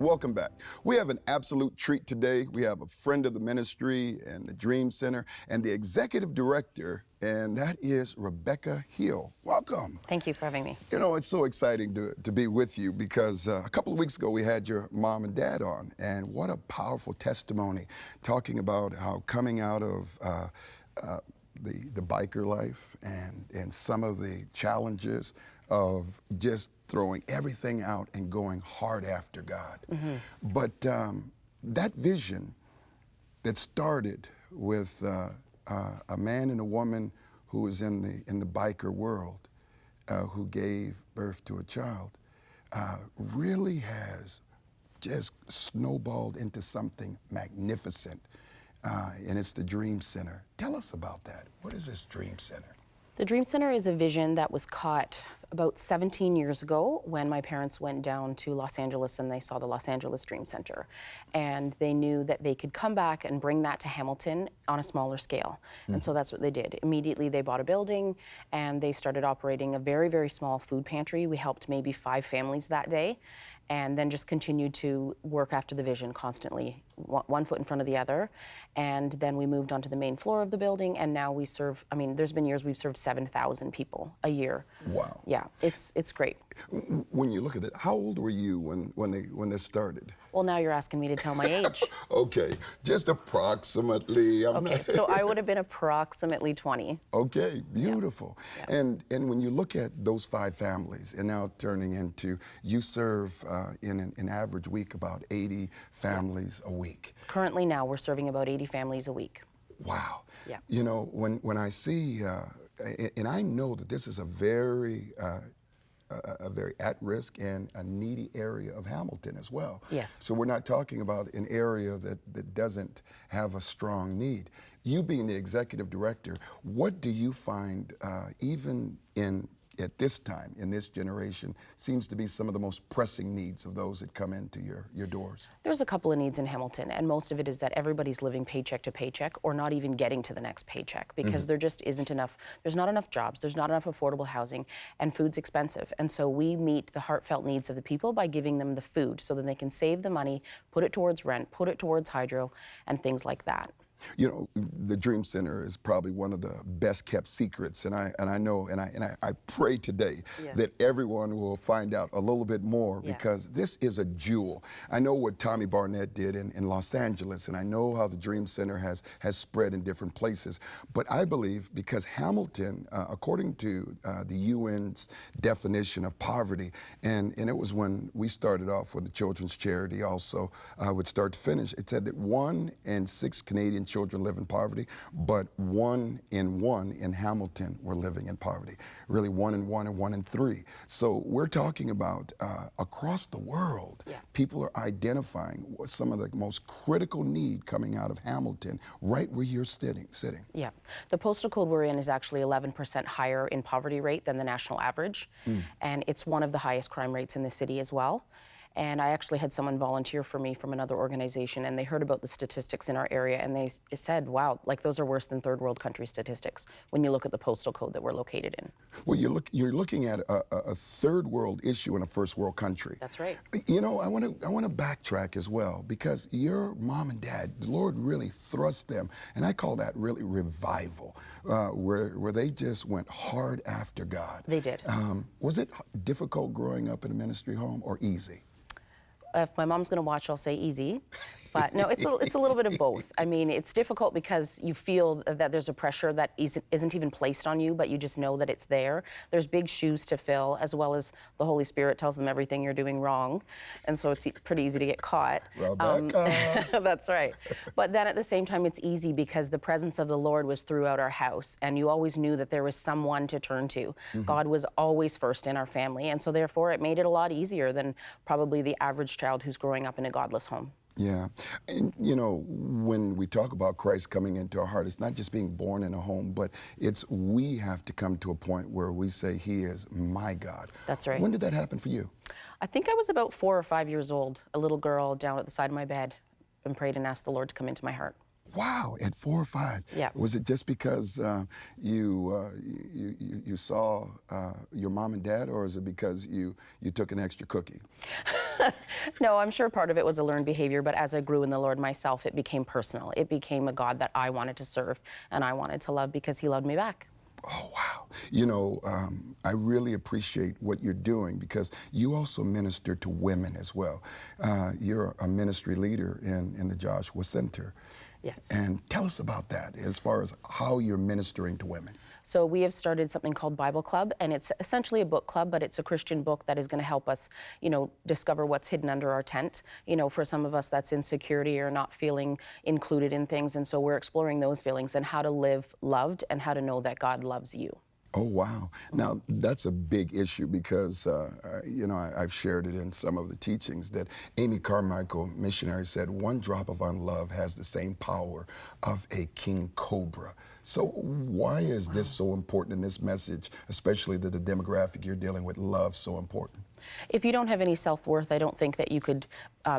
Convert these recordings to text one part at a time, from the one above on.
Welcome back. We have an absolute treat today. We have a friend of the ministry and the Dream Center and the executive director, and that is Rebekah Hill. Welcome. Thank you for having me. You know, it's so exciting to be with you because a couple of weeks ago we had your mom and dad on, and what a powerful testimony talking about how coming out of the biker life and some of the challenges of just throwing everything out and going hard after God. Mm-hmm. But that vision that started with a man and a woman who was in the biker world, who gave birth to a child, really has just snowballed into something magnificent, and it's the Dream Center. Tell us about that. What is this Dream Center? The Dream Center is a vision that was caught about 17 years ago when my parents went down to Los Angeles and they saw the Los Angeles Dream Center. And they knew that they could come back and bring that to Hamilton on a smaller scale. And so that's what they did. Immediately they bought a building and they started operating a very, very small food pantry. We helped maybe 5 families that day, and then just continued to work after the vision constantly, one foot in front of the other. And then we moved onto the main floor of the building, and now we serve, I mean, there's been years we've served 7,000 people a year. Wow. Yeah, it's great. When you look at it, how old were you when this started? Well, now you're asking me to tell my age. Okay, just approximately. Okay, so I would have been approximately 20. Okay, beautiful. Yeah. And when you look at those 5 families, and now turning into, you serve in an average week about 80 families a week. Currently now we're serving about 80 families a week. Wow. Yeah. You know, when I see, and I know that this is a very at-risk and a needy area of Hamilton as well. Yes. So we're not talking about an area that doesn't have a strong need. You being the executive director, what do you find even at this time, in this generation, seems to be some of the most pressing needs of those that come into your doors? There's a couple of needs in Hamilton, and most of it is that everybody's living paycheck to paycheck or not even getting to the next paycheck because there just isn't enough, there's not enough jobs, there's not enough affordable housing, and food's expensive. And so we meet the heartfelt needs of the people by giving them the food so that they can save the money, put it towards rent, put it towards hydro, and things like that. You know, the Dream Center is probably one of the best kept secrets, and I know, and I pray today that everyone will find out a little bit more because this is a jewel. I know what Tommy Barnett did in Los Angeles, and I know how the Dream Center has spread in different places. But I believe because Hamilton, according to the UN's definition of poverty, and it was when we started off with the Children's Charity also would start to finish, it said that 1 in 6 Canadian children live in poverty, but 1 in 1 in Hamilton were living in poverty. Really 1 in 1 and 1 in 3. So we're talking about across the world, people are identifying what some of the most critical need coming out of Hamilton, right where you're sitting. Yeah, the postal code we're in is actually 11% higher in poverty rate than the national average, and it's one of the highest crime rates in the city as well. And I actually had someone volunteer for me from another organization, and they heard about the statistics in our area, and they said, wow, like those are worse than third world country statistics when you look at the postal code that we're located in. Well, you're looking at a third world issue in a first world country. That's right. You know, I want to backtrack as well, because your mom and dad, the Lord really thrust them, and I call that really revival, where they just went hard after God. They did. Was it difficult growing up in a ministry home, or easy? If my mom's going to watch, I'll say easy. But no, it's a little bit of both. I mean, it's difficult because you feel that there's a pressure that isn't even placed on you, but you just know that it's there. There's big shoes to fill, as well as the Holy Spirit tells them everything you're doing wrong. And so it's pretty easy to get caught. Rebekah. That's right. But then at the same time, it's easy because the presence of the Lord was throughout our house, and you always knew that there was someone to turn to. God was always first in our family, and so therefore it made it a lot easier than probably the average child who's growing up in a godless home. Yeah, and you know, when we talk about Christ coming into our heart, it's not just being born in a home, but it's we have to come to a point where we say, He is my God. That's right. When did that happen for you? I think I was about 4 or 5 years old, a little girl down at the side of my bed, and prayed and asked the Lord to come into my heart. Wow, at 4 or 5. Yeah. Was it just because you saw your mom and dad, or is it because you took an extra cookie? No, I'm sure part of it was a learned behavior, but as I grew in the Lord myself, it became personal. It became a God that I wanted to serve and I wanted to love because he loved me back. Oh, wow. You know, I really appreciate what you're doing because you also minister to women as well. You're a ministry leader in the Joshua Center. Yes. And tell us about that as far as how you're ministering to women. So we have started something called Bible Club, and it's essentially a book club, but it's a Christian book that is going to help us, discover what's hidden under our tent. For some of us, that's insecurity or not feeling included in things, and so we're exploring those feelings and how to live loved and how to know that God loves you. Oh, wow. Now, that's a big issue because, I've shared it in some of the teachings that Amy Carmichael, missionary, said, one drop of unlove has the same power of a king cobra. So why is this so important in this message, especially the demographic you're dealing with, love so important? If you don't have any self-worth, I don't think that you could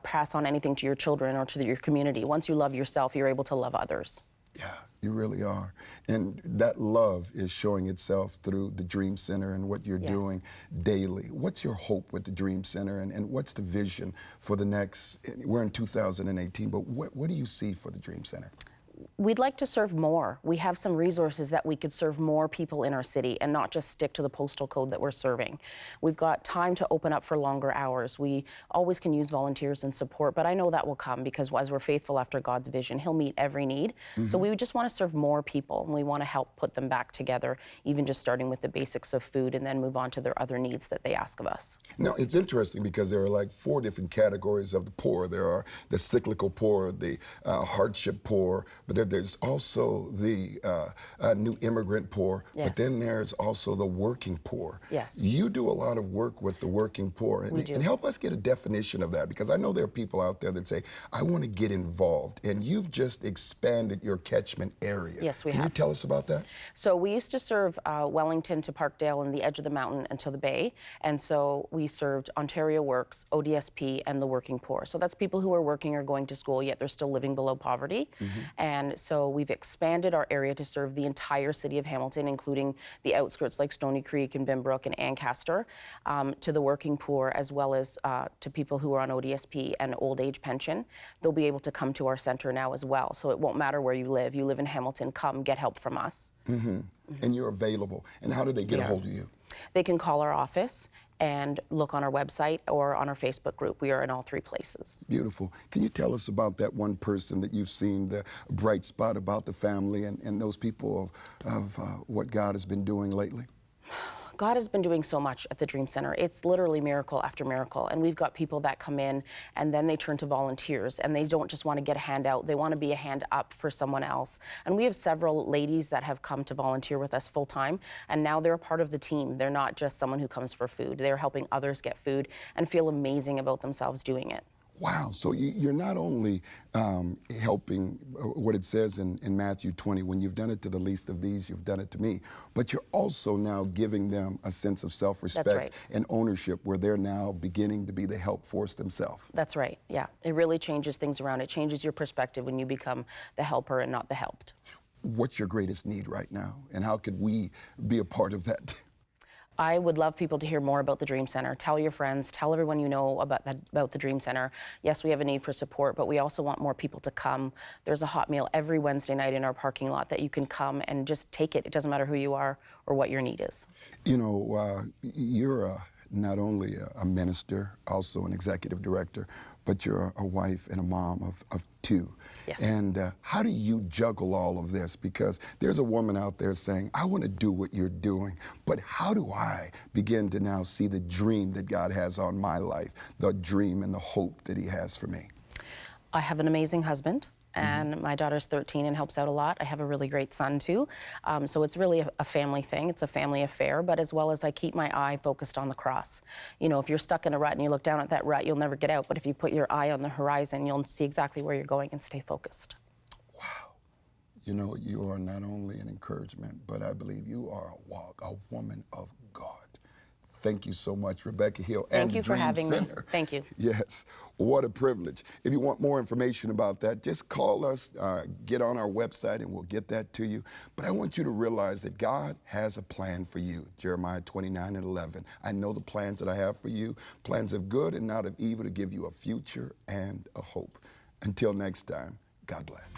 pass on anything to your children or to your community. Once you love yourself, you're able to love others. Yeah, you really are. And that love is showing itself through the Dream Center and what you're doing daily. What's your hope with the Dream Center and what's the vision for the next, we're in 2018, but what do you see for the Dream Center? We'd like to serve more. We have some resources that we could serve more people in our city and not just stick to the postal code that we're serving. We've got time to open up for longer hours. We always can use volunteers and support, but I know that will come because as we're faithful after God's vision, he'll meet every need. So we just want to serve more people and we want to help put them back together, even just starting with the basics of food and then move on to their other needs that they ask of us. Now, it's interesting because there are like 4 different categories of the poor. There are the cyclical poor, the hardship poor, but there's also the new immigrant poor, but then there's also the working poor. Yes. You do a lot of work with the working poor, and help us get a definition of that, because I know there are people out there that say, I want to get involved, and you've just expanded your catchment area. Yes, we have. Can you tell us about that? So we used to serve Wellington to Parkdale and the edge of the mountain and to the bay, and so we served Ontario Works, ODSP, and the working poor. So that's people who are working or going to school, yet they're still living below poverty. And so we've expanded our area to serve the entire city of Hamilton, including the outskirts like Stony Creek and Bimbrook and Ancaster, to the working poor, as well as to people who are on ODSP and old age pension. They'll be able to come to our center now as well. So it won't matter where you live. You live in Hamilton, come get help from us. And you're available. And how do they get a hold of you? They can call our office and look on our website or on our Facebook group. We are in all 3 places. Beautiful. Can you tell us about that one person that you've seen, the bright spot about the family and those people of what God has been doing lately? God has been doing so much at the Dream Center. It's literally miracle after miracle. And we've got people that come in and then they turn to volunteers and they don't just want to get a hand out. They want to be a hand up for someone else. And we have several ladies that have come to volunteer with us full time. And now they're a part of the team. They're not just someone who comes for food. They're helping others get food and feel amazing about themselves doing it. Wow, so you're not only helping what it says in Matthew 20, when you've done it to the least of these, you've done it to me, but you're also now giving them a sense of self-respect and ownership where they're now beginning to be the help force themselves. That's right, yeah. It really changes things around. It changes your perspective when you become the helper and not the helped. What's your greatest need right now, and how could we be a part of that? I would love people to hear more about the Dream Center. Tell your friends, tell everyone you know about the Dream Center. Yes, we have a need for support, but we also want more people to come. There's a hot meal every Wednesday night in our parking lot that you can come and just take it. It doesn't matter who you are or what your need is. You know, you're not only a minister, also an executive director, but you're a wife and a mom of 2. Yes. And how do you juggle all of this? Because there's a woman out there saying, I want to do what you're doing, but how do I begin to now see the dream that God has on my life, the dream and the hope that he has for me? I have an amazing husband. And my daughter's 13 and helps out a lot. I have a really great son too. So it's really a family thing. It's a family affair, but as well as I keep my eye focused on the cross. You know, if you're stuck in a rut and you look down at that rut, you'll never get out. But if you put your eye on the horizon, you'll see exactly where you're going and stay focused. Wow. You know, you are not only an encouragement, but I believe you are a woman of God. Thank you so much, Rebekah Hill. Thank and you the for Dream having me. Center. Thank you. Yes, what a privilege. If you want more information about that, just call us, get on our website, and we'll get that to you. But I want you to realize that God has a plan for you. Jeremiah 29:11. I know the plans that I have for you, plans of good and not of evil, to give you a future and a hope. Until next time, God bless.